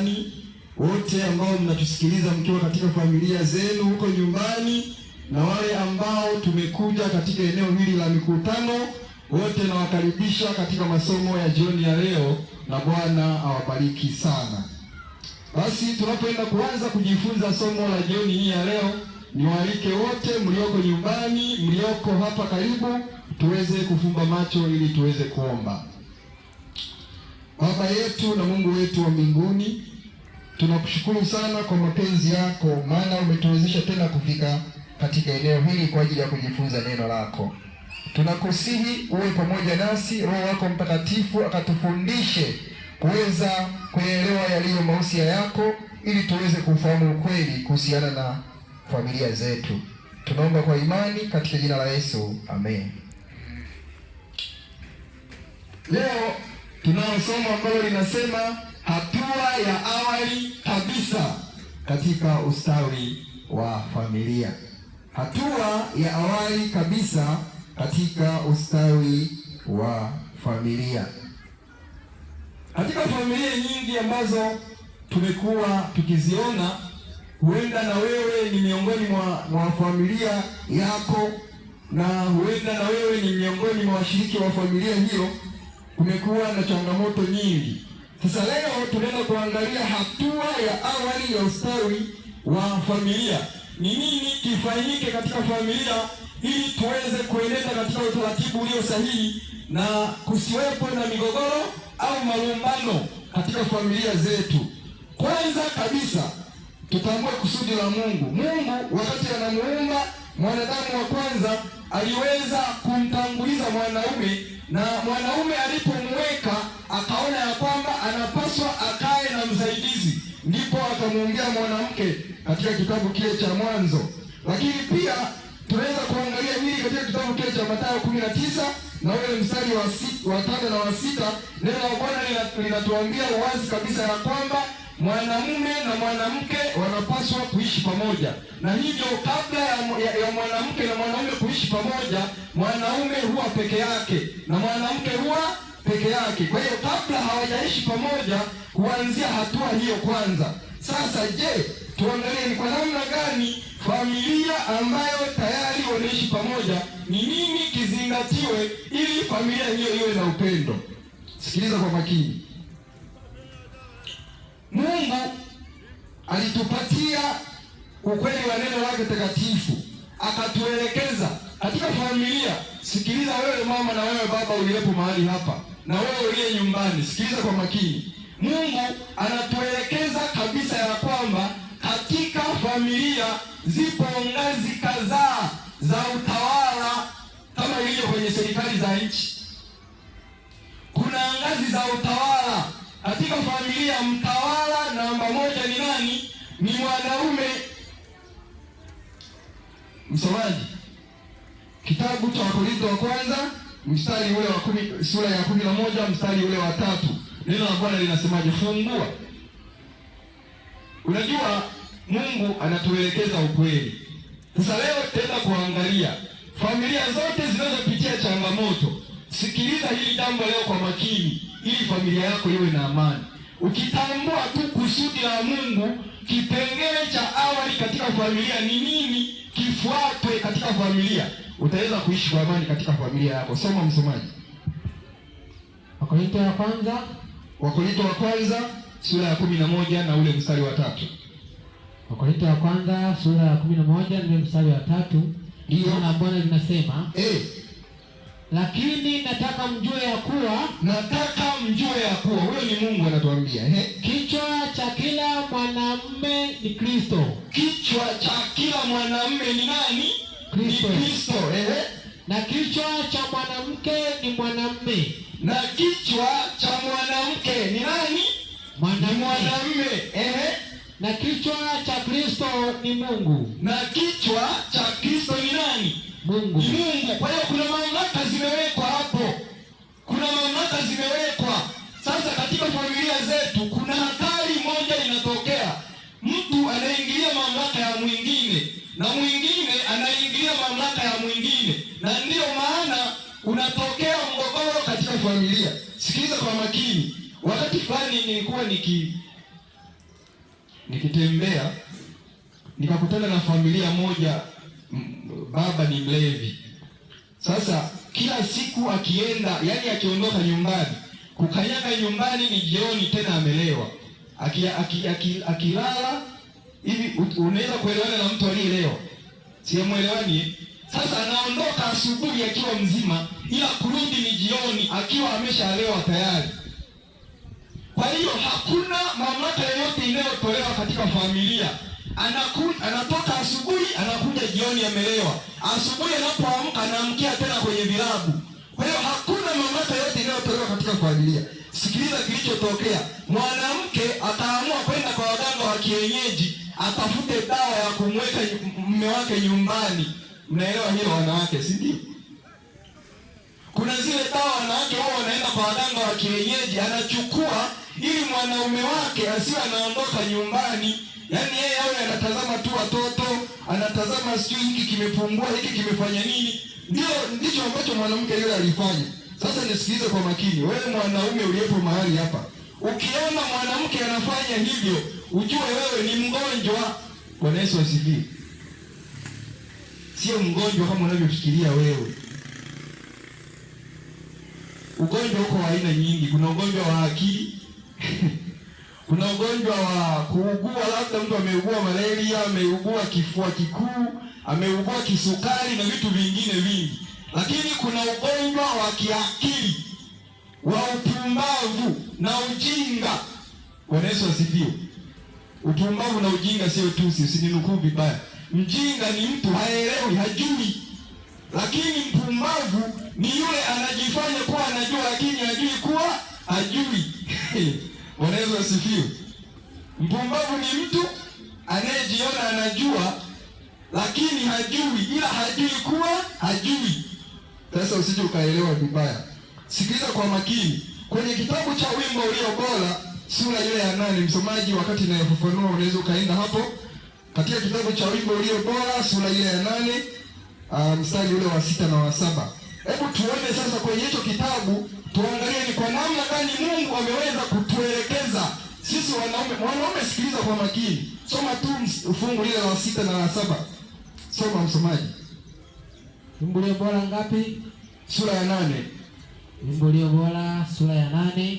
nyumbani, wote ambao mnatusikiliza mkiwa katika familia zenu huko nyumbani, na wale ambao tumekuja katika eneo hili la mikutano, wote nawakaribisha katika masomo ya jioni ya leo, na Bwana awabariki sana. Basi tunapoenda kuanza kujifunza somo la jioni hii ya leo, niwaalike wote mlioko nyumbani, mlioko hapa karibu, tuweze kufumba macho ili tuweze kuomba. Baba yetu na Mungu wetu wa mbinguni, tunakushukuru sana kwa mapenzi yako, maana umetuwezesha tena kufika katika eneo hili kwa ajili ya kujifunza neno lako. Tunakusihi uwe pamoja nasi, Roho wako Mtakatifu akatufundishe kuweza kuelewa yaliyo mausia yako, ili tuweze kufahamu ukweli kuhusiana na familia zetu. Tunaomba kwa imani katika jina la Yesu, amen. Leo tunao somo ambalo linasema hatua ya awali kabisa katika ustawi wa familia. Hatua ya awali kabisa katika ustawi wa familia. Katika familia nyingi ambazo tumekuwa tukiziona, huenda na wewe ni miongoni mwa familia yako, na huenda na wewe ni miongoni mwa washiriki wa familia hiyo, kumekuwa na changamoto nyingi. Sasa leo tunaenda kuangalia hatua ya awali ya ustawi wa familia. Ni nini kifanyike katika familia ili tuweze kuenenda katika utaratibu ulio sahihi na kusiwepo na migogoro au malumbano katika familia zetu. Kwanza kabisa tutambue kusudi la Mungu. Mungu wakati anamuumba mwanadamu wa kwanza aliweza kumtanguliza mwanaume, na mwanaume alipomweka akaona ya kwamba anapaswa akae na msaidizi, ndipo akamuumbia mwanamke katika kitabu kile cha Mwanzo. Lakini pia tunaweza kuangalia hili katika kitabu kile cha Mathayo 19 na ule mstari wa 5 na wa 6. Neno la Bwana linatuambia wazi kabisa ya kwamba mwanamume na mwanamke wanapaswa kuishi pamoja, na hivyo kabla ya mwanamke na mwanaume kuishi pamoja, mwanaume huwa peke yake na mwanamke huwa peke yake. Kwa hiyo kabla hawajaishi pamoja, kuanzia hatua hiyo kwanza. Sasa je, tuangalie ni kwa namna gani familia ambayo tayari wanaishi pamoja, ni nini kizingatiwe ili familia hiyo iwe na upendo. Sikiliza kwa makini. Mungu alitupatia ukweli wa neno lake takatifu, akatuelekeza katika familia. Sikiliza wewe mama na wewe baba uliyepo mahali hapa, na wewe uliye nyumbani, sikiliza kwa makini. Mungu anatuelekeza kabisa ya kwamba katika familia zipo ngazi kadhaa za utawala, kama ilivyo kwenye serikali za nchi. Kuna ngazi za utawala katika familia. Mtawala namba moja ni nani? Ni mwanaume. Msomaji, kitabu cha Wakorintho wa kwanza mstari ule wa 10, sura ya 11 mstari ule wa 3. Neno la Bwana linasemaje? Fungua. Unajua Mungu anatuelekeza ukweli. Sasa leo tutaenda kuangalia familia zote zinazopitia changamoto. Sikiliza hili jambo leo kwa makini, ili familia yako iwe na amani. Ukitambua tu kusudi la Mungu, kipengele cha awali katika familia ni nini kifuatwe katika familia, utaweza kuishi kwa amani katika familia yako. Soma msomaji. Wakorintho wa kwanza sura ya 11 na ule mstari wa 3. Wakorintho wa kwanza sura ya 11 na ule mstari wa 3. Ndio na Bwana linasema, lakini nataka mjue ya kuwa huyo ni Mungu anatuambia, kichwa cha kila mwanamume ni Kristo. Kichwa cha kila mwanamume ni nani? Kristo. Na kichwa cha mwanamke ni mwanamume. Na kichwa cha mwanamke ni nani? Mwanamume. Na kichwa cha Kristo ni Mungu. Na kichwa cha Kristo ni nani? Mungu. Ni Mungu. Kwa hiyo kuna mamlaka zimewekwa hapo. Kuna mamlaka zimewekwa. Sasa katika familia zetu kuna hatari moja inatokea. Mtu anaingilia mamlaka ya mwingine na mwingine anaingilia mamlaka ya mwingine, na ndiyo maana unatokea mgogoro katika familia. Sikiliza kwa makini. Wakati fulani nilikuwa nikitembea nikakutana na familia moja, baba ni mlevi. Sasa kila siku akienda, yani akiondoka nyumbani, kukanyaga nyumbani ni jioni, tena amelewa. Akilala hivi, unaweza kuelewana na mtu aliyelewa? Simuelewani. Sasa anaondoka asubuhi akiwa mzima, ila kurudi ni jioni akiwa ameshalewa tayari. Kwa hiyo hakuna mamlaka yoyote inayotolewa katika familia. Anatoka asubuhi, anakuja jioni amelewa. Asubuhi anapoamka anaamkia tena kwenye vilabu. Kwa hiyo hakuna mamlaka yoyote inayotolewa katika familia. Sikiliza kilichotokea. Mwanamke ataamua kwenda kwa waganga wa kienyeji, atafute dawa ya kumweka mume wake nyumbani. Mnaelewa hilo wanawake, si ndio? Kuna zile dawa wanawake wao wanaenda kwa waganga wa kienyeji, anachukua ili mwanaume wake asiwe anaondoka nyumbani. Yaani yeye awe anatazama tu watoto, anatazama sijui hiki kimepungua, hiki kimefanya nini. Ndicho ambacho mwanamke yule alifanya. Sasa nisikilize kwa makini, wewe mwanaume uliyepo mahali hapa, ukiona mwanamke anafanya hivyo, ujue wewe ni mgonjwa. Bwana Yesu asifiwe. Sio mgonjwa kama unavyofikiria wewe. Ugonjwa uko wa aina nyingi. Kuna ugonjwa wa akili kuna ugonjwa wa kuugua, labda mtu ameugua malaria, ameugua kifua kikuu, ameugua kisukari na vitu vingine vingi. Lakini kuna ugonjwa wa kiakili, wa upumbavu na ujinga. Bwana Yesu asifiwe. Upumbavu na ujinga sio tusi, usininukuu vibaya. Mjinga ni mtu haelewi, hajui. Lakini mpumbavu ni yule anajifanya kuwa anajua lakini hajui kuwa hajui. Bwana Yesu asifiwe. Mpumbavu ni mtu anayejiona anajua lakini hajui, ila hajui kuwa hajui. Sasa usije ukaelewa vibaya. Sikiliza kwa makini. Kwenye kitabu cha Wimbo Ulio Bora sura ile ya 8, msomaji wakati inayofafanua unaweza kaenda hapo. Katika kitabu cha Wimbo Ulio Bora sura ile ya 8, mstari ule wa 6 na wa 7. Hebu tuone sasa kwenye hicho kitabu, tuangalie ni kwa namna gani Mungu ameweza kutuelekeza sisi wanaume. Wanaume sikiliza kwa makini. Soma tu fungu lile la 6 na la 7. Soma msomaji. Wimbo Ulio Bora ngapi? Sura ya 8. Wimbo Ulio Bora sura ya 8.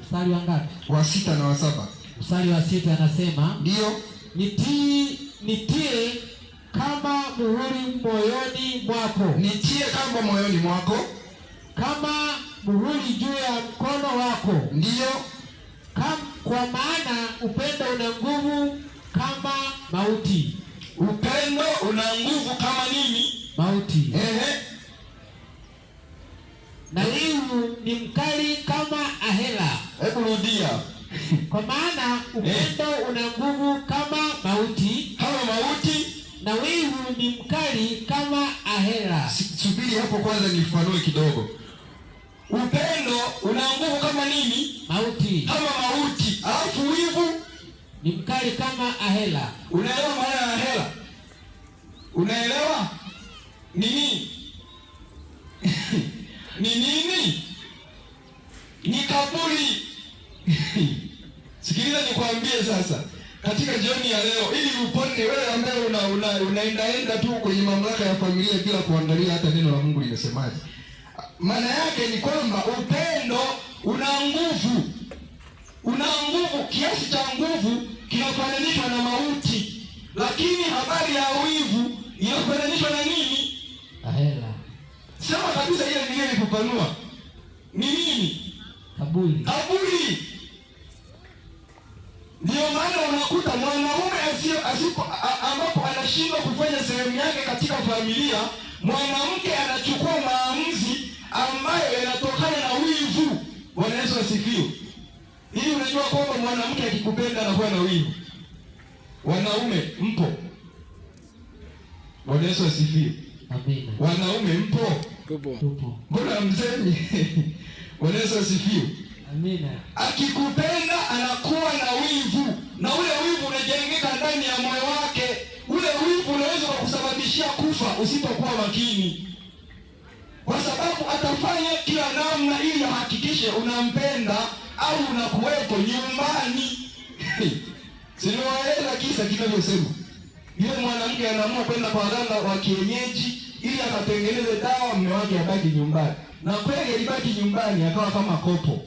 Mstari wa ngapi? Wa 6 na wa 7. Mstari wa 6 anasema, ndio, nitie kama muhuri moyoni mwako. Nitie kama moyoni mwako, kama muhuri juu ya mkono wako. Ndio. Kwa maana upendo una nguvu kama mauti. Upendo una nguvu kama nini? Mauti. Na wivu ni mkali kama ahera. Hebu rudia. Kwa maana upendo una nguvu kama mauti. Kama mauti. Na wivu ni mkali kama ahera. Subiri hapo kwanza nifafanue kidogo. Upendo una nguvu kama nini? Mauti. Kama mauti. Alafu wivu ni mkali kama ahera. Unaelewa maana ya ahera? Unaelewa? Nini? Ni nini? Ni kaburi. Sikiliza nikwambie sasa. Katika jioni ya leo, ili upone wewe ambaye unaenda tu kwenye mamlaka ya familia bila kuangalia hata neno la Mungu linasemaje. Maana yake ni kwamba upendo una nguvu. Una nguvu, kiasi cha nguvu kinafananishwa na mauti. Lakini habari ya wivu inafananishwa na nini? Ahera. Sema kabisa ile niliyoifafanua. Ni nini? Kaburi. Kaburi. Ndio maana unakuta mwanaume ambapo anashindwa kufanya sehemu yake katika familia, mwanamke anachukua maamuzi ambayo yanatokana na wivu. Bwana Yesu asifiwe. Ili unajua kwamba mwanamke akikupenda anakuwa na wivu. Wanaume mpo? Bwana Yesu asifiwe. Amina. Wanaume mpo? Tupo. Mbona mzeni? Bwana Yesu asifiwe. Amina. Akikupenda anakuwa na wivu, na ule wivu unajengeka ndani ya moyo wake. Ule wivu unaweza kukusababishia kufa usipokuwa makini, kwa sababu atafanya kila namna ili ahakikishe unampenda au unakuwepo nyumbani. Siniwaeleza kisa kinavyosema. Yule mwanamke anaamua kwenda kwa waganga wa kienyeji ili akatengeneze dawa mume wake abaki nyumbani. Na kweli alibaki nyumbani akawa kama kopo.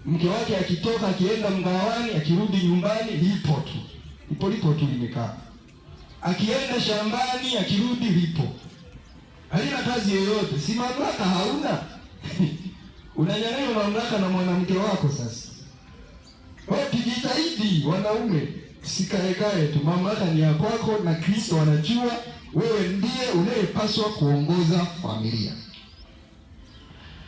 Mke wake akitoka akienda mgawani, akirudi nyumbani lipo tu limekaa. Akienda shambani akirudi lipo. Halina kazi yoyote. Si mamlaka hauna. Unanyang'anya mamlaka na mwanamke wako sasa. Tujitahidi wanaume, sikaekae tu. Mamlaka ni ya kwako na Kristo anajua wewe ndiye unayepaswa kuongoza familia.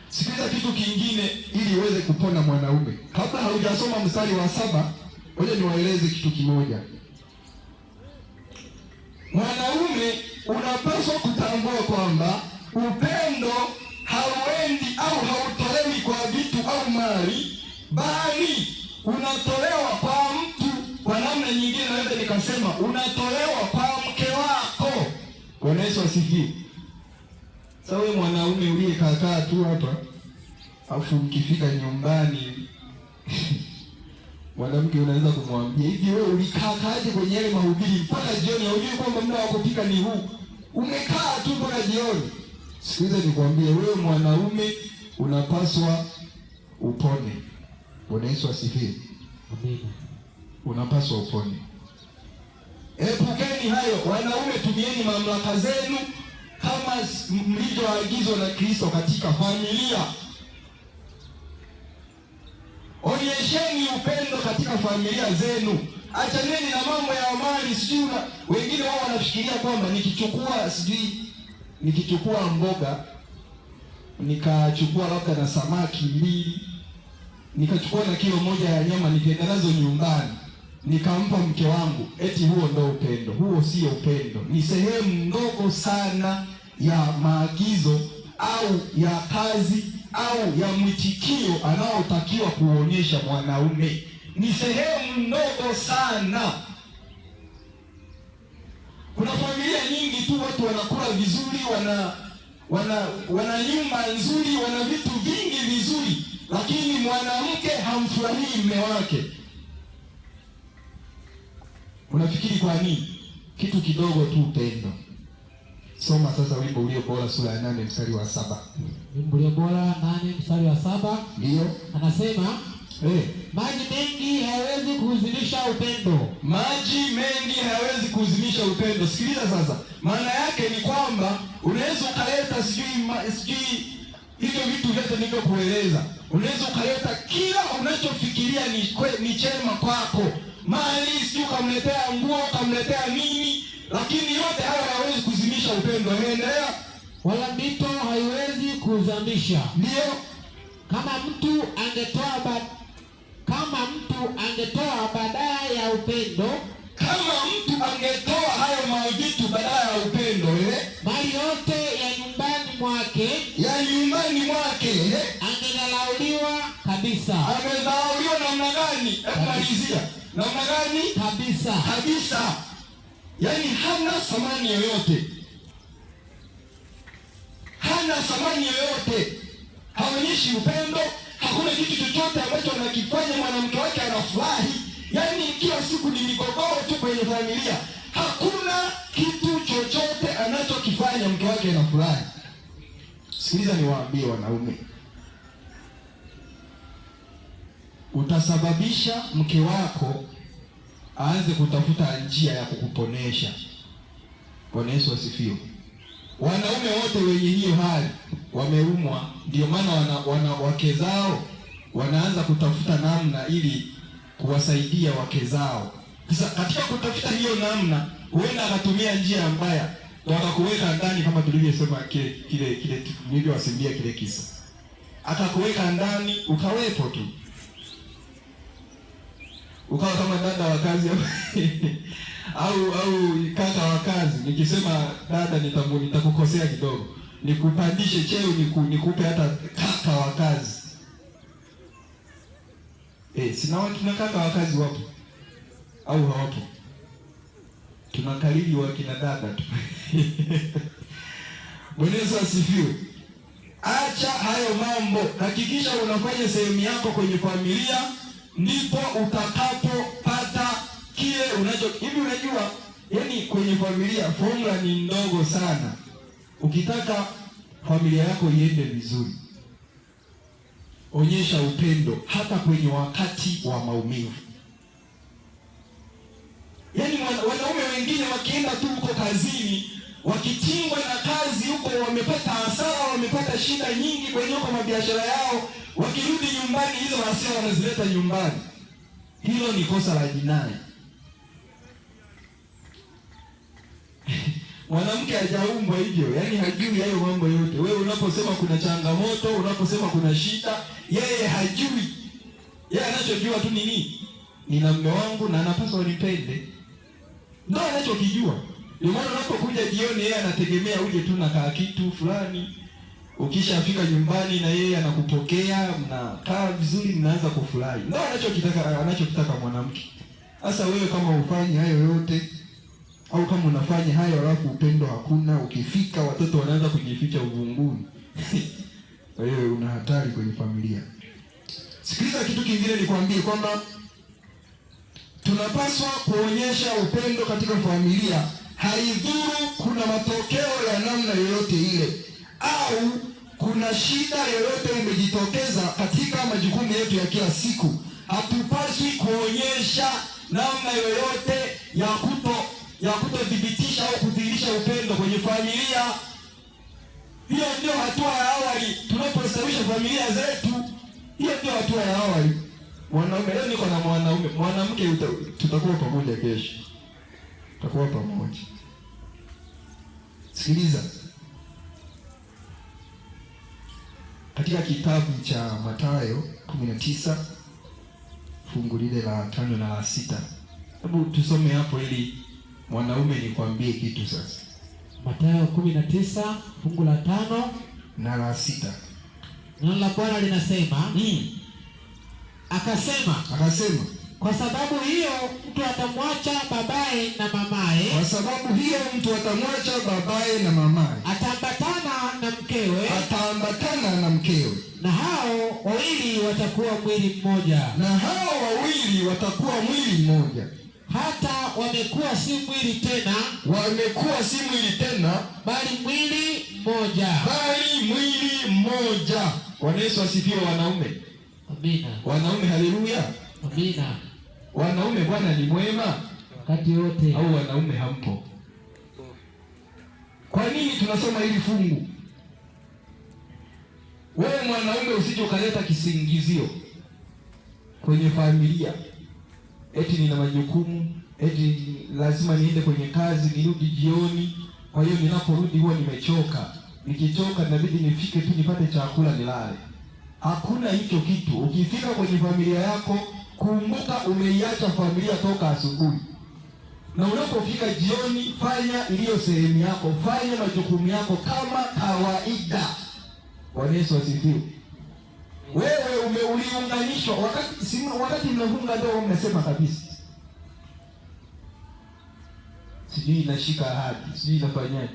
Sikiliza kitu kingine ili uweze kupona mwanaume. Kabla haujasoma mstari wa 7, ngoja niwaeleze kitu kimoja. Mwanaume unapaswa kutambua kwamba upendo hauendi au hautolewi kwa vitu au mali, bali unatolewa kwa mtu. Kwa namna nyingine naweza nikasema unatolewa kwa mke wako. Bwana Yesu asifiwe. Sasa wewe mwanaume uliyekaa tu hapa, afu ukifika nyumbani mwanamke unaweza kumwambia hivi, wewe ulikaaje kwenye yale mahubiri mpaka jioni? Hujui kwamba muda wa kupika ni huu? Umekaa tu mpaka jioni. Sikiliza nikwambie, wewe mwanaume unapaswa upone. Bwana Yesu asifiwe. Amen. Unapaswa upone. Epukeni hayo. Wanaume, tumieni mamlaka zenu kama mlivyoagizwa na Kristo katika familia. Onyesheni upendo katika familia zenu. Achaneni na mambo ya mali. Sijui wengine wao wanafikiria kwamba nikichukua mboga, nikachukua labda na samaki 2, nikachukua na kilo 1 ya nyama, nikaenda nazo nyumbani, nikampa mke wangu, eti huo ndo upendo. Huo sio upendo. Ni sehemu ndogo sana ya maagizo au ya kazi au ya mwitikio anaotakiwa kuonyesha mwanaume. Ni sehemu ndogo sana. Kuna familia nyingi tu watu wanakula vizuri, wana nyumba nzuri, wana vitu vingi vizuri, lakini mwanamke hamfurahii mume wake. Unafikiri kwa nini? Kitu kidogo tu, upendo. Soma sasa wimbo ulio bora sura ya 8 mstari wa 7. Wimbo ulio bora 8 mstari wa 7. Ndio. Anasema, maji mengi hayawezi kuhuzunisha upendo. Maji mengi hayawezi kuhuzunisha upendo. Sikiliza sasa. Maana yake ni kwamba unaweza ukaleta sijui hivyo vitu vyote nilivyokueleza. Unaweza ukaleta kila unachofikiria ni chema kwako. Mali, sijui ukamletea nguo, ukamletea nini, lakini yote hayo hayawezi kuzimisha upendo. Endelea. Wala mito haiwezi kuzamisha. Ndio. Kama mtu angetoa badala ya upendo, kama mtu angetoa hayo mavitu badala ya upendo, mali yote ya nyumbani mwake angedharauliwa kabisa. Amedharauliwa namna gani? Malizia. Namna gani? Kabisa. Yaani hana thamani yoyote. Haonyeshi upendo. Hakuna kitu chochote ambacho anakifanya mwanamke wake anafurahi. Yaani kila siku ni migogoro tu kwenye familia. Hakuna kitu chochote anachokifanya mke wake anafurahi. Sikiliza niwaambie wanaume. Utasababisha mke wako aanze kutafuta njia ya kukuponesha. Bwana Yesu asifiwe. Wanaume wote wenye hiyo hali wameumwa, ndio maana wake zao wanaanza kutafuta namna ili kuwasaidia wake zao. Sasa katika kutafuta hiyo namna, huenda akatumia njia mbaya, wakakuweka ndani kama tulivyosema kile nilivyowasimbia kile kisa. Akakuweka ndani, ukawepo tu. Ukawa kama dada wa kazi au kaka wa kazi. Nikisema dada nitakukosea kidogo. Nikupandishe cheo, nikupe hata kaka wa kazi. Tuna kaka wa kazi wapo au hawapo? Tunakalili wa kina dada tu. Bwana Yesu asifiwe. Acha hayo mambo. Hakikisha unafanya sehemu yako kwenye familia, ndipo utakapopata hivi. Unajua, yani kwenye familia formula ni ndogo sana. Ukitaka familia yako iende vizuri, onyesha upendo hata kwenye wakati wa maumivu. Yaani wanaume wengine wakienda tu huko kazini, wakitingwa na kazi huko, wamepata hasara, wamepata shida nyingi kwenye huko mabiashara yao, wakirudi nyumbani hizo hasara wanazileta nyumbani. Hilo ni kosa la jinai. Mwanamke hajaumbwa hivyo, yaani hajui hayo mambo yote. Wewe unaposema kuna changamoto, unaposema kuna shida, yeye hajui. Yeye anachojua tu ni nini? Nina mume wangu na anapaswa nipende. Ndio anachokijua. Ndio maana unapokuja jioni, yeye anategemea uje tu na kaa kitu fulani. Ukishafika nyumbani na yeye anakupokea, mnakaa vizuri, mnaanza kufurahi. Ndio anachokitaka mwanamke. Sasa wewe kama ufanye hayo yote, au kama unafanya hayo alafu upendo hakuna, ukifika watoto wanaanza kujificha uvunguni. Kwa hiyo una hatari kwenye familia. Sikiliza kitu kingine nikwambie kwamba tunapaswa kuonyesha upendo katika familia. Haidhuru kuna matokeo ya namna yoyote ile au kuna shida yoyote imejitokeza katika majukumu yetu ya kila siku, hatupaswi kuonyesha namna yoyote ya kutodhibitisha au kudhihirisha upendo kwenye familia. Hiyo ndio hatua ya awali tunapostawisha familia zetu. Hiyo ndio hatua ya awali. Mwanaume, leo niko na mwanaume, mwanamke tutakuwa pamoja kesho. Tutakuwa pamoja. Sikiliza. Katika kitabu cha Mathayo 19 fungu lile la 5 na la 6. Hebu tusome hapo ili mwanaume nikwambie kitu sasa. Mathayo 19 fungu la 5 na la 6. Neno la Bwana linasema, Akasema, kwa sababu hiyo mtu atamwacha babaye na mamaye. Kwa sababu hiyo mtu atamwacha babaye na mamaye. Ataambatana na mkewe. Na hao wawili watakuwa mwili mmoja. Hata wamekuwa si mwili tena, bali mwili mmoja. Bwana Yesu asifiwe wanaume. Amina. Wanaume, haleluya. Amina. Wanaume, Bwana ni mwema wakati wote. Au wanaume hampo? Kwa nini tunasoma hili fungu? Wewe mwanaume usije ukaleta kisingizio kwenye familia. Eti nina majukumu, eti lazima niende kwenye kazi, nirudi jioni. Kwa hiyo ninaporudi huwa nimechoka. Nikichoka inabidi nifike tu nipate chakula nilale. Hakuna hicho kitu. Ukifika kwenye familia yako, kumbuka umeiacha familia toka asubuhi. Na unapofika jioni, fanya iliyo sehemu yako, fanya majukumu yako kama kawaida. Bwana Yesu asifiwe. Wewe uliunganishwa wakati mnafunga ndoa, mnasema kabisa, sijui inashika ahadi, sijui inafanyaje.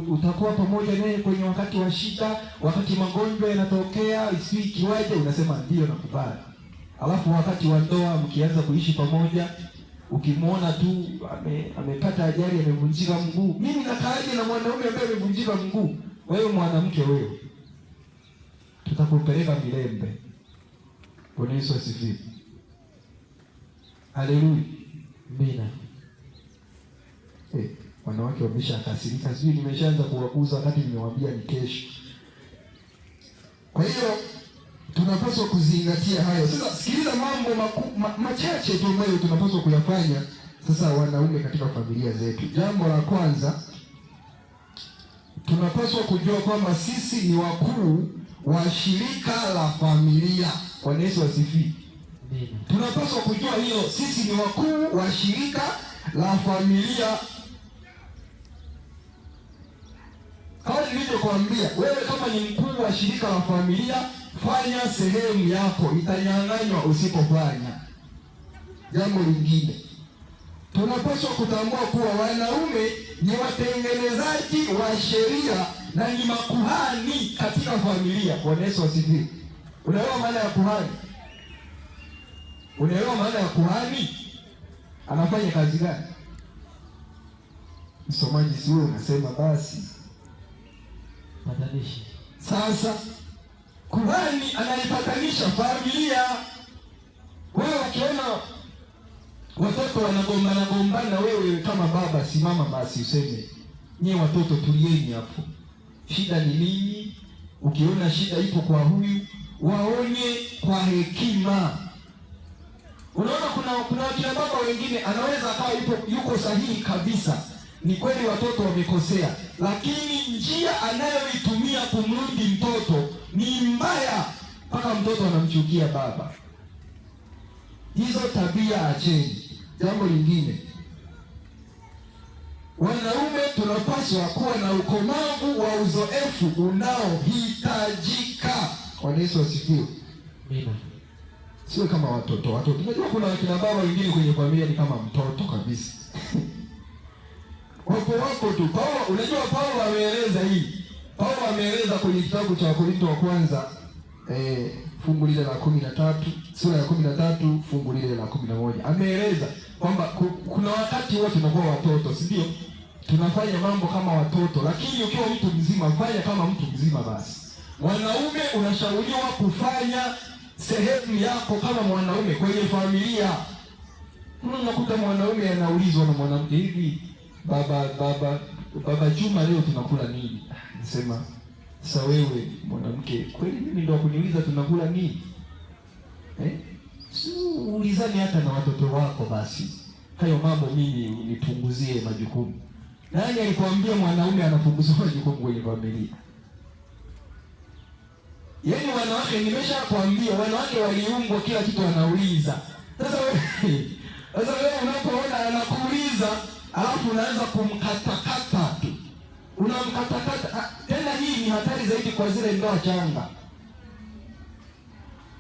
Utakuwa pamoja naye kwenye wakati wa shida, wakati magonjwa yanatokea, sijui kiwaje, unasema ndio nakubali. Alafu wakati wa ndoa mkianza kuishi pamoja, ukimwona tu amepata ajali, amevunjika mguu. Mimi nakaaje na mwanaume ambaye amevunjika mguu? Wewe mwanamke, wewe tutakupeleka Milembe. Bwana Yesu asifiwe. Haleluya. Amina. Wanawake wameshakasirika, sijui nimeshaanza kuwakuza wakati nimewaambia ni kesho. Kwa hiyo tunapaswa kuzingatia hayo. Sasa sikiliza mambo machache tu ambayo tunapaswa kuyafanya sasa wanaume katika familia zetu. Jambo la kwanza, tunapaswa kujua kwamba sisi ni wakuu wa shirika la familia. Bwana Yesu asifiwe. Tunapaswa kujua hilo, sisi ni wakuu wa shirika la familia. Kama nilivyokuambia, wewe kama ni mkuu wa shirika la familia, fanya sehemu yako, itanyang'anywa usipofanya. Jambo lingine, tunapaswa kutambua kuwa wanaume ni watengenezaji wa sheria na ni makuhani katika familia. Bwana Yesu asifiwe. Unaelewa maana ya kuhani? Unaelewa maana ya kuhani? anafanya kazi gani? Msomaji sio unasema basi patanishi. Sasa kuhani anaipatanisha familia. Wewe ukiona watoto wanagombana, wewe kama baba simama basi useme, nyie watoto tulieni hapo, shida ni nini? Ukiona shida ipo kwa huyu, waone kwa hekima. Unaona kuna wakina baba wengine anaweza akawa yuko sahihi kabisa, ni kweli watoto wamekosea, lakini njia anayoitumia kumrudi mtoto ni mbaya, mpaka mtoto anamchukia baba. Hizo tabia acheni. Jambo lingine, wanaume tunapaswa kuwa na ukomavu wa uzoefu unaohitajika. Kwa Yesu asifiwe. Amina. Sio kama watoto. Unajua kuna wakina baba wengine kwenye familia ni kama mtoto kabisa. Wako tu. Paulo ameeleza hii. Paulo ameeleza kwenye kitabu cha Wakorintho wa kwanza fungu lile la 13, sura ya 13 fungu lile la 11. Ameeleza kwamba kuna wakati wote tunakuwa watoto, si ndio? Tunafanya mambo kama watoto, lakini ukiwa mtu mzima fanya kama mtu mzima basi. Mwanaume unashauriwa kufanya sehemu yako kama mwanaume kwenye familia. Unakuta mwanaume anaulizwa na mwanamke, hivi baba Juma leo tunakula nini? Nasema, sasa wewe mwanamke, kweli mimi ndo kuniuliza tunakula nini? Ulizani hata na watoto wako basi. Hayo mambo mimi unipunguzie majukumu. Nani alikwambia mwanaume anapunguzwa majukumu kwenye familia? Yaani wanawake, nimeshakwambia wanawake waliumbwa kila kitu wanauliza. Sasa wewe unapoona anakuuliza, alafu unaanza kumkatakata tu. Unamkatakata. Tena hii ni hatari zaidi kwa zile ndoa changa.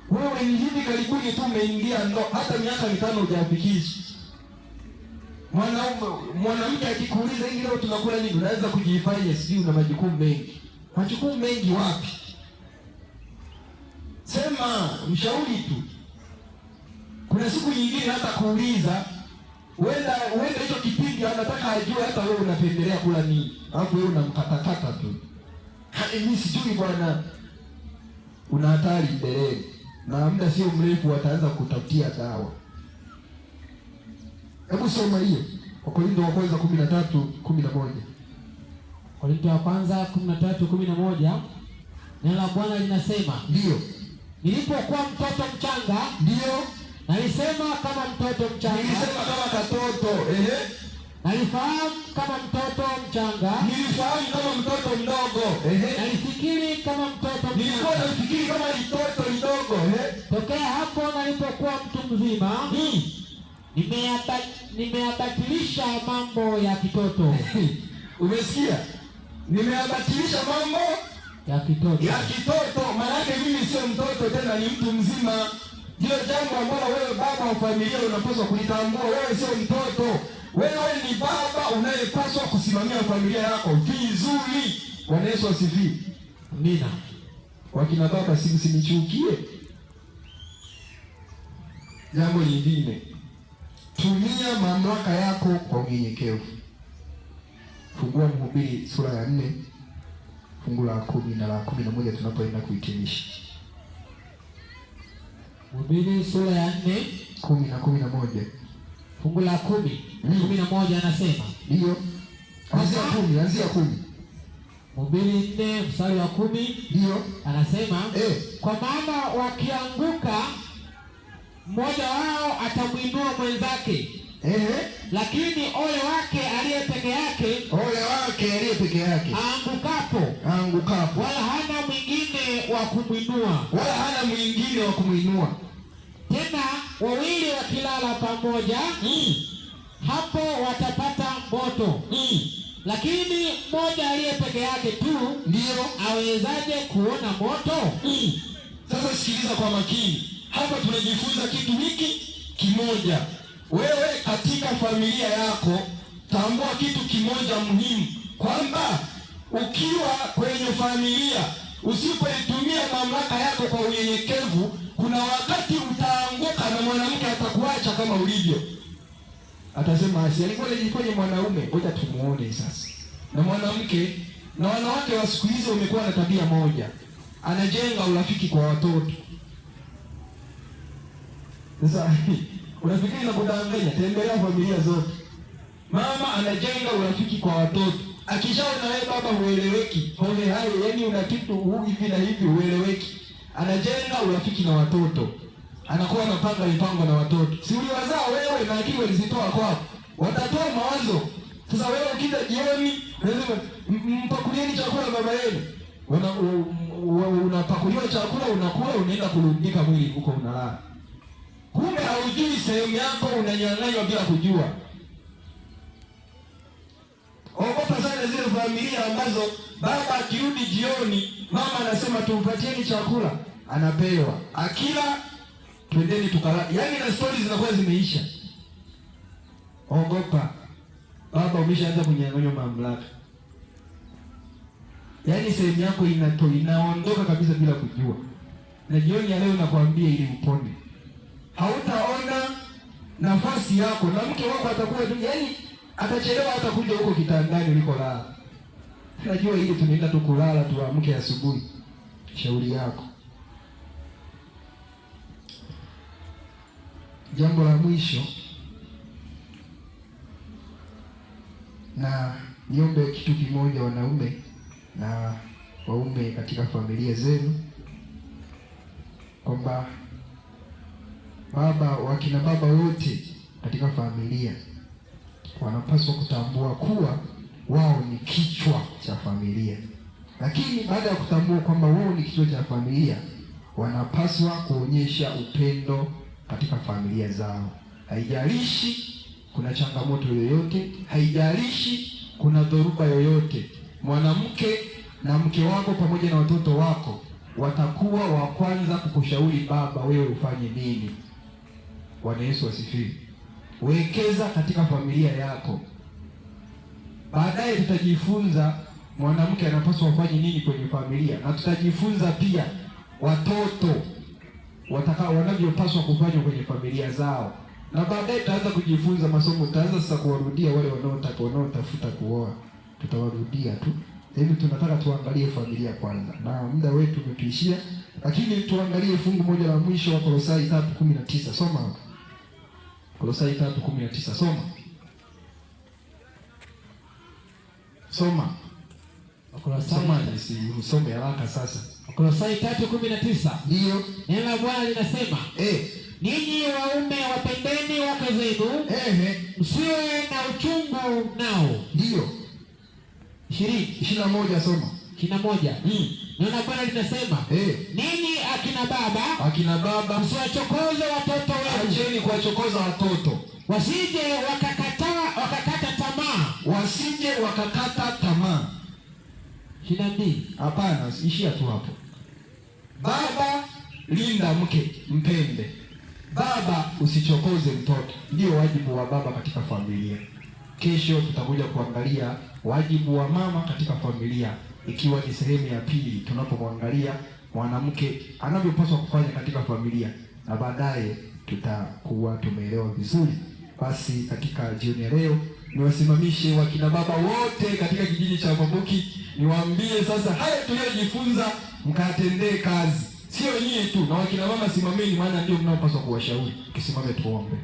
Wewe ni hivi karibuni tu umeingia ndoa, hata miaka 5 hujafikisha. Mwanamke akikuuliza hivi leo tunakula nini, unaweza kujifanya sijui una majukumu mengi. Majukumu mengi wapi? Sema, mshauri tu. Kuna siku nyingine hata kuuliza, Wenda hicho kipindi anataka ajue hata wewe unapendelea kula nini. Alafu wewe unamkatakata tu. Mimi sijui bwana. Una hatari mbeleni. Na muda sio mrefu wataanza kutafutia dawa. Hebu soma hiyo. Wakorintho wa kwanza 13:11. Wakorintho wa kwanza 13:11. Neno la Bwana linasema, ndio, nilipokuwa mtoto mchanga, ndio, nalisema kama mtoto mchanga. Nilisema kama katoto. Nalifahamu kama mtoto mchanga. Nilifahamu kama mtoto mdogo. Nalifikiri kama mtoto mchanga. Nilikuwa nafikiri kama mtoto mdogo. Tokea hapo nilipokuwa mtu mzima, nimeyabatilisha mambo ya kitoto. Umesikia? Nimeyabatilisha mambo ya kitoto. Maana yake mimi sio mtoto tena, ni mtu mzima. Ndio jambo ambalo wewe baba wa familia unapaswa kulitambua. Wewe sio mtoto. Wewe ni baba unayepaswa kusimamia familia yako vizuri. Bwana Yesu asifiwe. Amina. Wakina baba simsinichukie. Jambo lingine, tumia mamlaka yako kwa unyenyekevu. Fungua Mhubiri sura ya 4 fungu la 10 na la 11 tunapoenda kuhitimisha. Mhubiri sura ya 4 10 na 11. Fungu la 10:11 anasema. Ndio. Anzia 10. Mhubiri 4 mstari wa 10. Ndio. Anasema, kwa maana wakianguka mmoja wao atamwinua mwenzake. Lakini ole wake aliye peke yake. Aangukapo. Wala hana mwingine wa kumwinua. Tena wawili wakilala pamoja, hapo watapata moto. Lakini mmoja aliye peke yake tu, ndio awezaje kuona moto? Sasa sikiliza kwa makini. Hapa tunajifunza kitu hiki kimoja. Wewe katika familia yako tambua kitu kimoja muhimu, kwamba ukiwa kwenye familia usipoitumia mamlaka yako kwa unyenyekevu, kuna wakati utaanguka na mwanamke atakuacha kama ulivyo. atasema asi alikuwa anajifanya mwanaume, ngoja tumuone sasa. Na mwanamke na wanawake wa siku hizo wamekuwa na tabia moja, anajenga urafiki kwa watoto. Sasa unafikiri na kudanganya? Tembelea familia zote, mama anajenga urafiki kwa watoto. Akishaona wewe baba hueleweki, pole hayo, yani una kitu hivi na hivi hueleweki, anajenga urafiki na watoto, anakuwa anapanga mipango na watoto. Si uliwazaa wewe na akili walizitoa kwako, watatoa mawazo. Sasa wewe ukija jioni unasema mpakulieni chakula baba yenu, unapakuliwa chakula, unakula, unaenda kurudika mwili huko unalala. Kumbe haujui sehemu yako, unanyang'anywa bila kujua. Ogopa sana zile familia ambazo baba akirudi jioni, mama anasema tumpatieni chakula, anapewa, akila twendeni tukala, yaani na stories zinakuwa zimeisha. Ogopa, baba umeshaanza kunyang'anywa mamlaka, yaani sehemu yako inaondoka kabisa bila kujua. Na jioni ya leo nakwambia, ili upone, hautaona nafasi yako, na mke wako atakuwa yaani atachelewa hata kuja huko kitandani ulikolala. Najua ili tunaenda tu kulala tuamke asubuhi. Shauri yako. Jambo la mwisho, na niombe kitu kimoja, wanaume na waume katika familia zenu, kwamba wakina baba wote katika familia wanapaswa kutambua kuwa wao ni kichwa cha familia. Lakini baada ya kutambua kwamba wao ni kichwa cha familia, wanapaswa kuonyesha upendo katika familia zao. Haijalishi kuna changamoto yoyote, haijalishi kuna dhoruba yoyote, mwanamke na mke wako pamoja na watoto wako watakuwa wa kwanza kukushauri baba, wewe ufanye nini. Bwana Yesu asifiwe. Wekeza katika familia yako. Baadaye tutajifunza mwanamke anapaswa kufanya nini kwenye familia, na tutajifunza pia watoto wanavyopaswa kufanya kwenye familia zao. Na baadaye tutaanza kujifunza masomo, tutaanza sasa kuwarudia wale wanaotafuta kuoa, tutawarudia tu. Hivi tunataka tuangalie familia kwanza, na muda wetu umetuishia, lakini tuangalie fungu moja la mwisho wa Kolosai 3:19. Soma hapo. Kolosai 3:19. Soma. Usome haraka sasa. Kolosai 3:19. Ndio. Neno la Bwana linasema, ninyi waume wapendeni wake zenu, msiwe na uchungu nao. Ndio. 21. Soma. 21. Neno la Bwana linasema, ninyi akina baba msiwachokoze watoto wenu. Acheni kuwachokoza watoto, wasije wakakata tamaa. Wasije wakakata tamaa. 22. Hapana, ishia tu hapo. Baba, linda mke, mpende. Baba, usichokoze mtoto. Ndio wajibu wa baba katika familia. Kesho tutakuja kuangalia wajibu wa mama katika familia, ikiwa ni sehemu ya pili, tunapomwangalia mwanamke anavyopaswa kufanya katika familia, na baadaye tutakuwa tumeelewa vizuri. Basi katika jioni ya leo niwasimamishe wakina baba wote katika kijiji cha Mabuki, niwaambie sasa haya tuliyojifunza mkatendee kazi, sio nyie tu, na wakina mama simameni, maana ndio mnaopaswa kuwashauri. Tusimame tuombe.